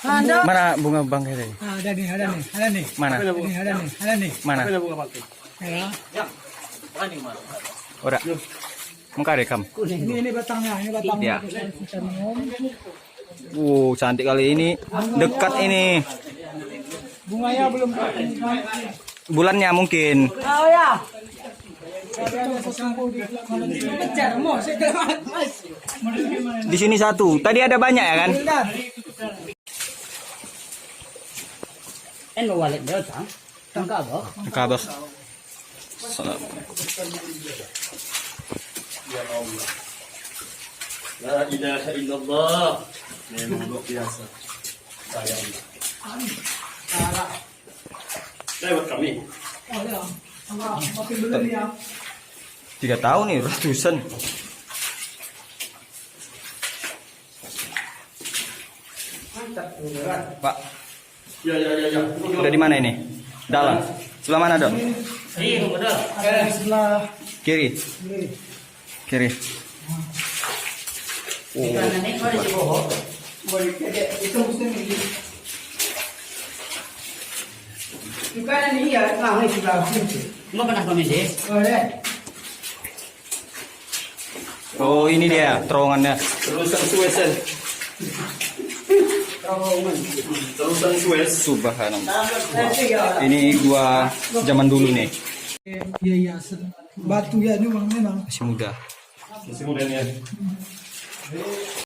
Mana bunga bangkai tadi? Ada nih. Mana? Ada nih. Mana? Ya. Ora. Muka rekam. Ini batangnya, Ya. Cantik kali ini. Dekat ini. Bunganya belum. Bulannya mungkin. Oh ya. Di sini satu. Tadi ada banyak ya kan? Kabar. La ilaha illallah. Memang luar biasa. Sayang. Lewat kami. 3 tahun nih ratusan. Pak, Ya. udah di mana ini? Dalam. Sebelah mana, Dok? Iya, benar. Sebelah Kiri. Kiri. Oh, ini dia terowongannya. Terusan Suesan. Terusan Suez. Subhanallah. Ini gua zaman dulu nih. iya batu ya memang. Masih muda. Masih muda nih ya.